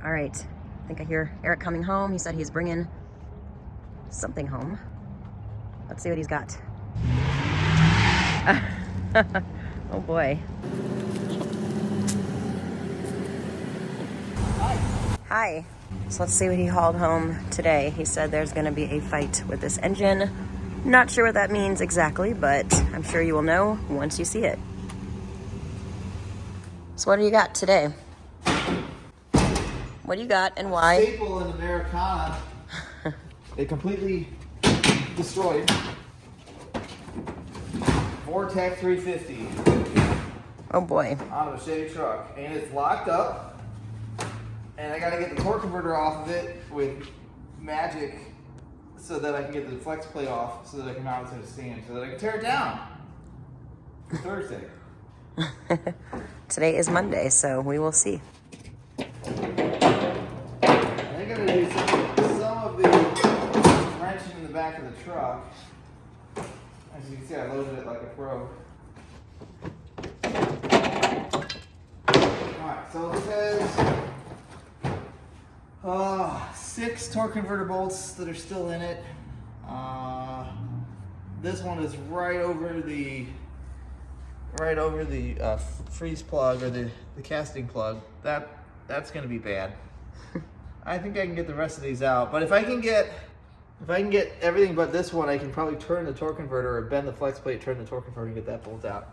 All right, I think I hear Eric coming home. He said he's bringing something home. Let's see what he's got. Oh boy. Hi. So let's see what he hauled home today. He said there's gonna be a fight with this engine. Not sure what that means exactly, but I'm sure you will know once you see it. So what do you got today? What do you got and why? Staple in Americana. They completely destroyed. Vortec 350. Oh boy. Out of a Chevy truck. And it's locked up. And I gotta get the torque converter off of it with magic so that I can get the flex plate off so that I can mount it to the stand so that I can tear it down for Thursday. Today is Monday, so we will see. I think I'm gonna do some of the wrenching in the back of the truck. As you can see, I loaded it like a pro. Alright, so this has 6 torque converter bolts that are still in it. This one is right over the freeze plug or the casting plug. That's gonna be bad. I think I can get the rest of these out, but if I can get everything but this one, I can probably turn the torque converter or bend the flex plate, turn the torque converter and get that bolt out.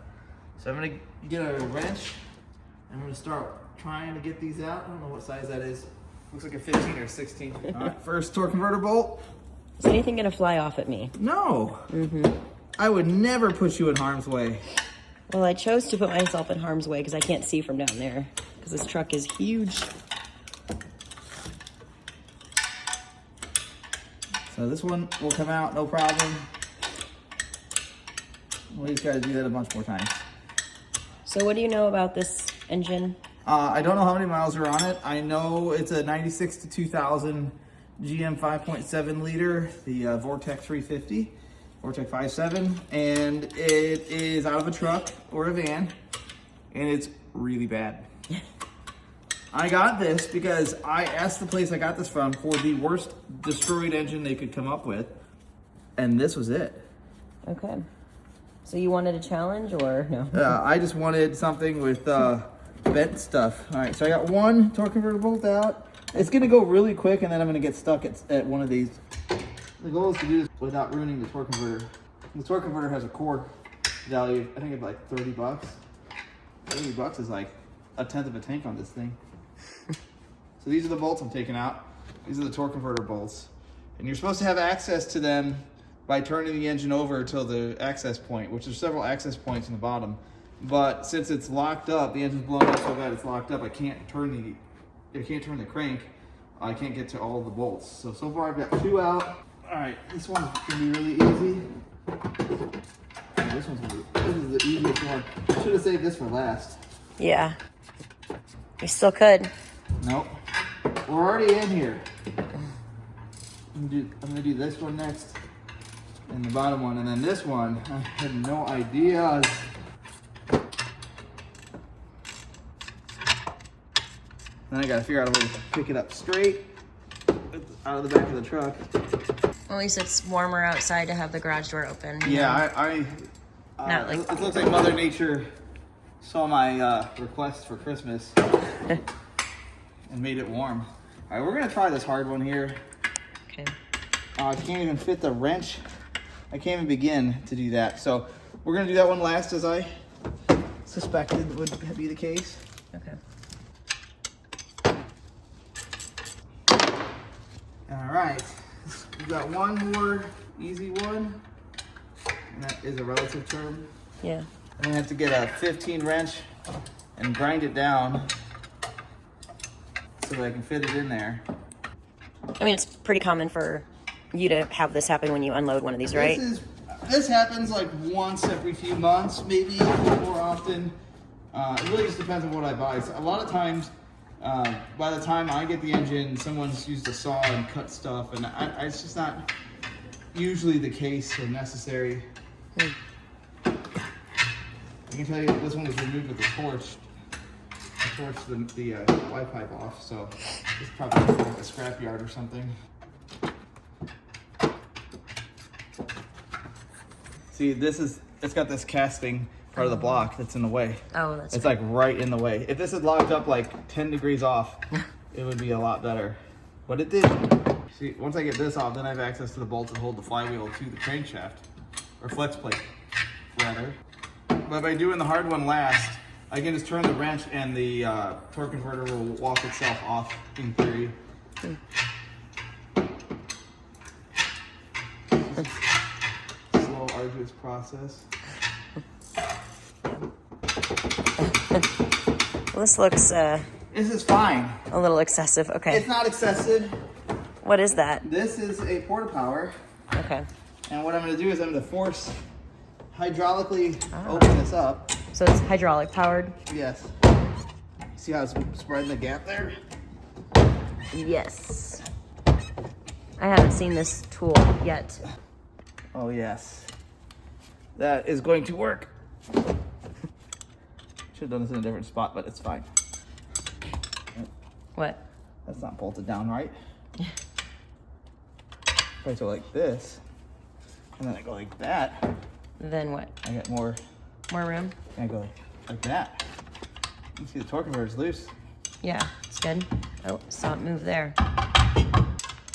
So I'm gonna get a wrench and I'm gonna start trying to get these out. I don't know what size that is. Looks like a 15 or 16. All right, first torque converter bolt. Is anything gonna fly off at me? No. I would never put you in harm's way. Well, I chose to put myself in harm's way because I can't see from down there because this truck is huge. So this one will come out, no problem. We just gotta do that a bunch more times. So what do you know about this engine? I don't know how many miles are on it. I know it's a 96 to 2000 GM 5.7 liter, the Vortec 350, Vortec 5.7, and it is out of a truck or a van, and it's really bad. I got this because I asked the place I got this from for the worst destroyed engine they could come up with, and this was it. Okay. So you wanted a challenge or no? I just wanted something with bent stuff. All right, so I got one torque converter bolt out. It's gonna go really quick and then I'm gonna get stuck at one of these. The goal is to do this without ruining the torque converter. The torque converter has a core value, I think it's like 30 bucks. 30 bucks is like a tenth of a tank on this thing. So these are the bolts I'm taking out. These are the torque converter bolts. And you're supposed to have access to them by turning the engine over till the access point, which there's several access points in the bottom. But since it's locked up, the engine's blown up so bad it's locked up, I can't turn the crank. I can't get to all the bolts. So far I've got 2 out. All right, this one's gonna be really easy. This is the easiest one. I should have saved this for last. Yeah. You still could. Nope. We're already in here. I'm gonna do this one next, and the bottom one, and then this one. I have no ideas. Then I gotta figure out a way to pick it up straight out of the back of the truck. At least it's warmer outside to have the garage door open. Yeah, Not like it looks like Mother Nature saw my request for Christmas and made it warm. All right, we're gonna try this hard one here. Okay. I can't even fit the wrench. I can't even begin to do that. So we're gonna do that one last, as I suspected would be the case. Okay. All right, we've got one more easy one, and that is a relative term. Yeah. I'm gonna have to get a 15 wrench and grind it down so that I can fit it in there. I mean, it's pretty common for you to have this happen when you unload one of these, right? This happens like once every few months, maybe more often. It really just depends on what I buy. So a lot of times, by the time I get the engine, someone's used a saw and cut stuff, and it's just not usually the case or necessary. I can tell you this one was removed with a torch. The torch the Y pipe off, so it's probably like a scrapyard or something. See, it's got this casting part of the block that's in the way. Oh, that's It's like right in the way. If this had locked up like 10 degrees off, it would be a lot better. But it did. See, once I get this off, then I have access to the bolts that hold the flywheel to the crankshaft, or flex plate, rather. But by doing the hard one last, I can just turn the wrench and the torque converter will walk itself off in theory. Slow, arduous process. Well, this looks This is fine. a little excessive. Okay. It's not excessive. What is that? This is a Importapart. Okay. And what I'm going to do is I'm going to force hydraulically open this up. So it's hydraulic powered? Yes. See how it's spreading the gap there? Yes. I haven't seen this tool yet. Oh, yes. That is going to work. Should have done this in a different spot, but it's fine. What? That's not bolted down right. If I go like this, and then I go like that, Then what? I get more. More room? And I go like that. You see the torque converter's loose. Yeah, it's good. Oh, saw it move there.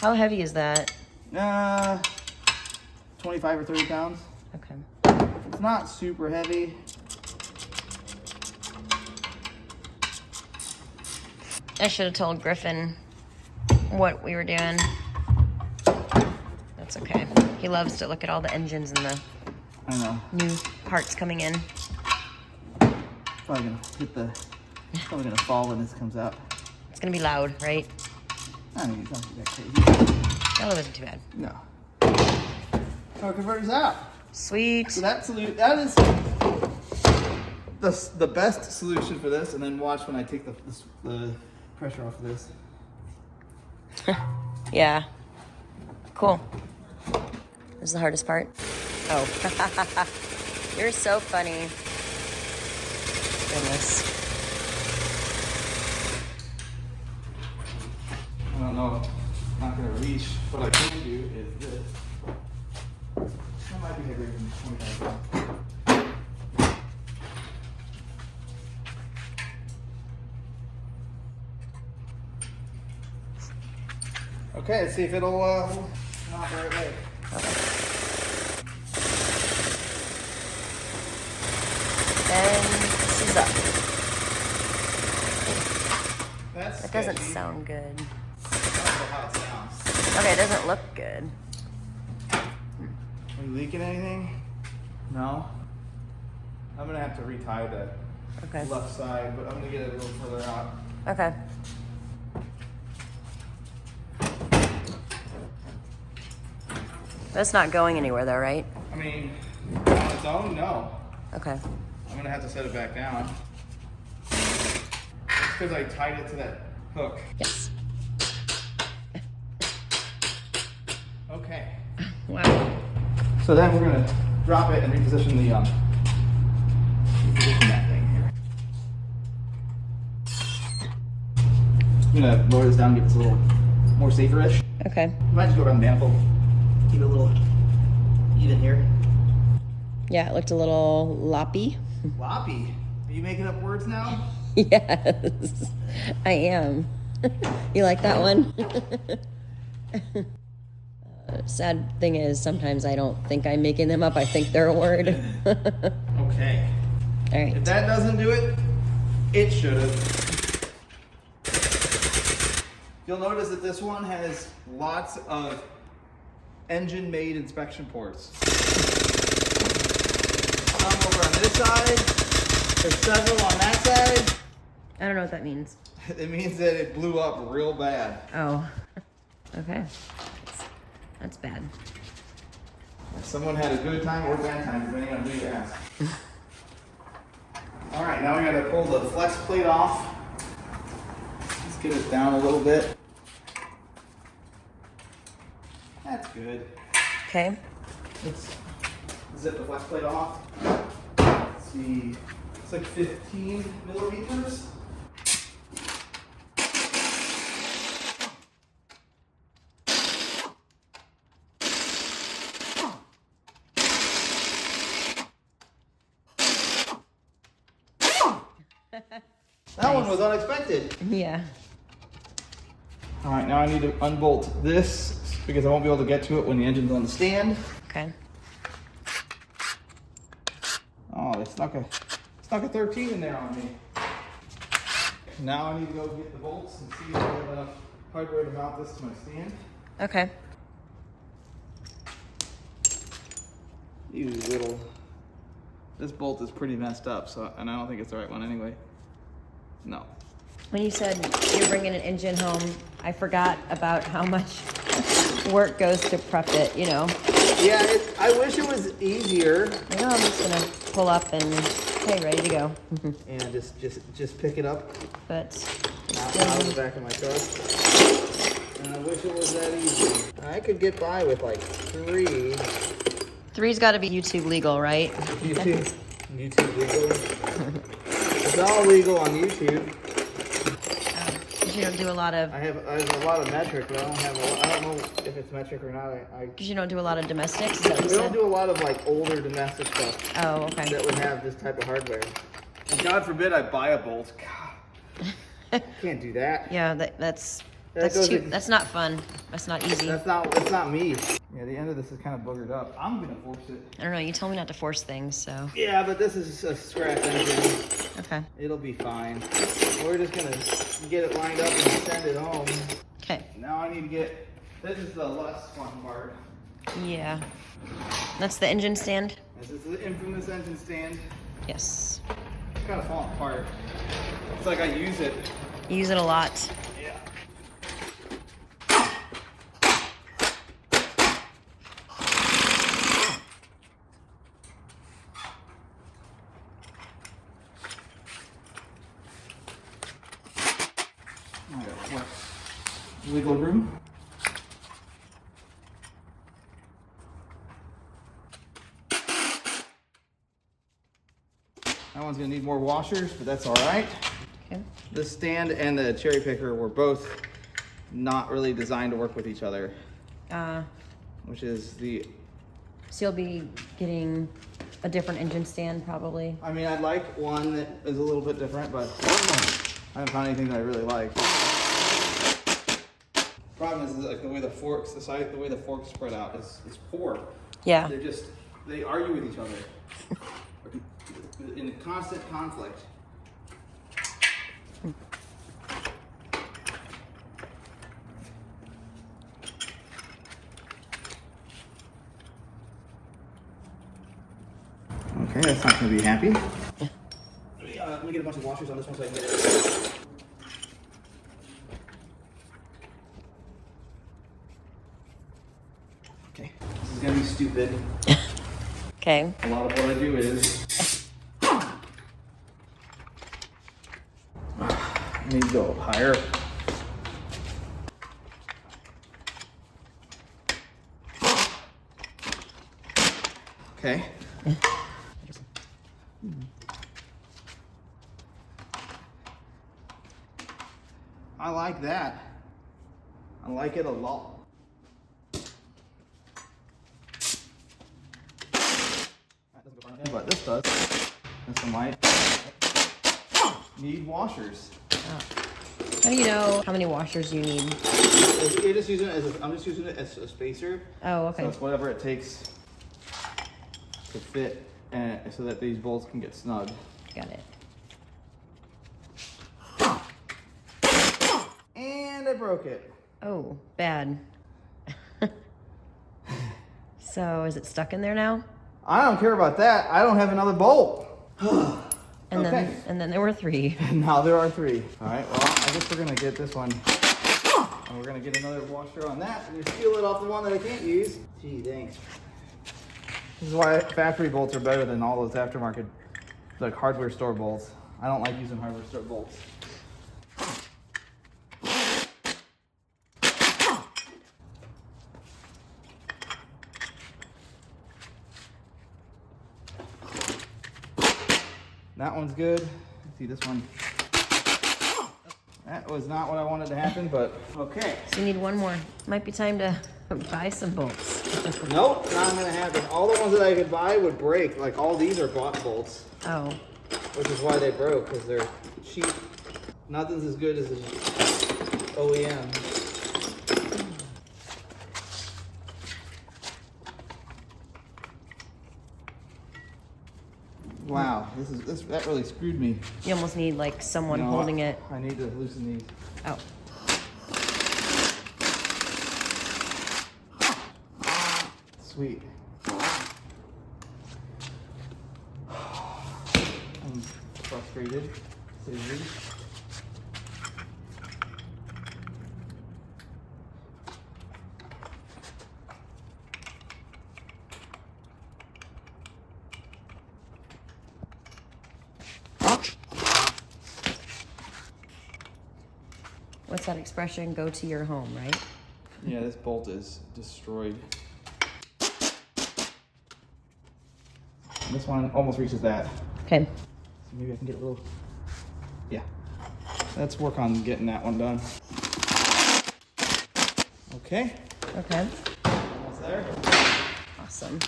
How heavy is that? 25 or 30 pounds. Okay. It's not super heavy. I should have told Griffin what we were doing. That's okay. He loves to look at all the engines and the I don't know. new parts coming in. Probably gonna hit the. Probably gonna fall when this comes out. It's gonna be loud, right? I don't think it's not that crazy. That wasn't too bad. No. Torque converter's out. Sweet. So that is the best solution for this. And then watch when I take the pressure off of this. Yeah. Cool. This is the hardest part. Oh. You're so funny. Goodness. I don't know. I'm not gonna reach. What I can do is this. That might be heavier than 25 pounds. Okay, let's see if it'll not the right way. And this is up. That's That doesn't sketchy. sound good. I don't know how it sounds. Okay, it doesn't look good. Are you leaking anything? No? I'm gonna have to retie the Okay. left side, but I'm gonna get it a little further out. Okay. That's not going anywhere though, right? I mean, on its own, no. Okay. I'm gonna have to set it back down. It's because I tied it to that hook. Yes. Okay. Wow. So then we're gonna drop it and reposition that thing here. I'm gonna lower this down, get this a little more safer-ish. Okay. Might just go around the manifold. Keep it a little even here. Yeah, it looked a little loppy. Loppy. Are you making up words now? Yes, I am. You like that one? Sad thing is, sometimes I don't think I'm making them up. I think they're a word. Okay. All right. If that doesn't do it, it should have. You'll notice that this one has lots of engine-made inspection ports. Some over on this side. There's several on that side. I don't know what that means. It means that it blew up real bad. Oh. Okay. That's bad. Someone had a good time or bad time, depending on who you ask. All right, now we gotta pull the flex plate off. Let's get it down a little bit. That's good. Okay. Let's zip the flex plate off. Let's see, it's like 15 millimeters. That one was unexpected. Yeah. All right, now I need to unbolt this because I won't be able to get to it when the engine's on the stand. Okay. Oh, they stuck a 13 in there on me. Now I need to go get the bolts and see if I have enough hardware to mount this to my stand. Okay. You little. This bolt is pretty messed up, so, and I don't think it's the right one anyway. No. When you said you're bringing an engine home, I forgot about how much work goes to prep it, you know. Yeah, I wish it was easier. You know, I'm just gonna pull up and, okay, ready to go. And just pick it up But out of the back of my truck. And I wish it was that easy. I could get by with like 3. 3's got to be YouTube legal, right? YouTube legal. It's all legal on YouTube. You don't do a lot of. I have a lot of metric, but I don't know if it's metric or not. Because you don't do a lot of domestics. Is that what you We don't said? do a lot of like older domestic stuff. Oh, okay. That would have this type of hardware. And God forbid I buy a bolt. God, can't do that. Yeah, that's not fun. That's not easy. That's not me. Yeah, the end of this is kind of boogered up. I'm gonna force it. I don't know. You told me not to force things, so. Yeah, but this is a scratch engine. Okay. It'll be fine. We're just gonna get it lined up and send it home. Okay. Now I need to get. This is the less fun part. Yeah. That's the engine stand? This is the infamous engine stand. Yes. It's kind of falling apart. It's like I use it. You use it a lot. Yeah. Wiggle room. That one's gonna need more washers, but that's all right. Okay. This stand and the cherry picker were both not really designed to work with each other, which is the. So you'll be getting a different engine stand, probably. I mean, I'd like one that is a little bit different, but I haven't found anything that I really like. Problem is like the way the forks, the way the forks spread out is poor. Yeah. They argue with each other in constant conflict. Okay, that's not going to be happy. Let me get a bunch of washers on this one so I can get it. Okay, this is going to be stupid. Okay. A lot of what I do is... I need to go higher. Okay. I like that. I like it a lot. But this does. This one might need washers. Oh. How do you know how many washers you need? You're just using it as I'm just using it as a spacer. Oh, okay. So it's whatever it takes to fit, and so that these bolts can get snug. Got it. And I broke it. Oh, bad. So is it stuck in there now? I don't care about that. I don't have another bolt. And Okay. then there were 3. Now there are 3. All right, well, I guess we're gonna get this one. And we're gonna get another washer on that and just steal it off the one that I can't use. Gee, thanks. This is why factory bolts are better than all those aftermarket, like hardware store bolts. I don't like using hardware store bolts. That one's good. Let's see this one. That was not what I wanted to happen, but okay. So you need one more. Might be time to buy some bolts. Nope, not gonna happen. All the ones that I could buy would break. Like all these are bought bolts, Oh, which is why they broke, because they're cheap Nothing's as good as an OEM. Wow, that really screwed me. You almost need like someone holding it. I need to loosen these. Oh. Sweet. I'm frustrated. Scissors. What's that expression? Go to your home, right? Yeah, this bolt is destroyed. This one almost reaches that. Okay. So maybe I can get a little, yeah. Let's work on getting that one done. Okay. Okay. Almost there. Awesome.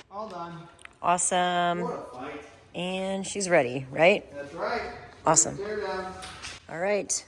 All done. Awesome. What a fight. And she's ready, right? That's right. Awesome. Teardown. All right.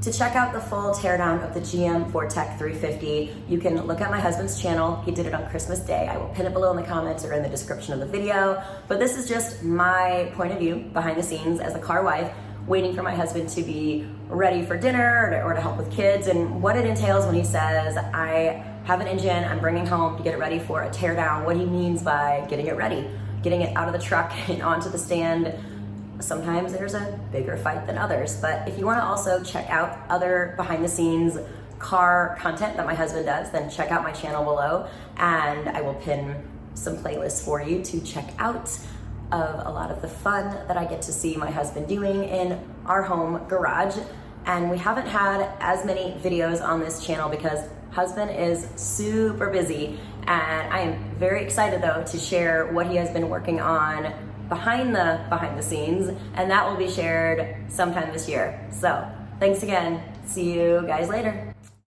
To check out the full teardown of the GM Vortec 350, you can look at my husband's channel. He did it on Christmas Day. I will pin it below in the comments or in the description of the video. But this is just my point of view behind the scenes as a car wife, waiting for my husband to be ready for dinner or to help with kids, and what it entails when he says, I have an engine I'm bringing home to get it ready for a teardown, what he means by getting it ready, getting it out of the truck and onto the stand. Sometimes there's a bigger fight than others, but if you want to also check out other behind the scenes car content that my husband does, then check out my channel below, and I will pin some playlists for you to check out of a lot of the fun that I get to see my husband doing in our home garage. And we haven't had as many videos on this channel because husband is super busy, and I am very excited though to share what he has been working on behind the scenes, and that will be shared sometime this year. So thanks again. See you guys later.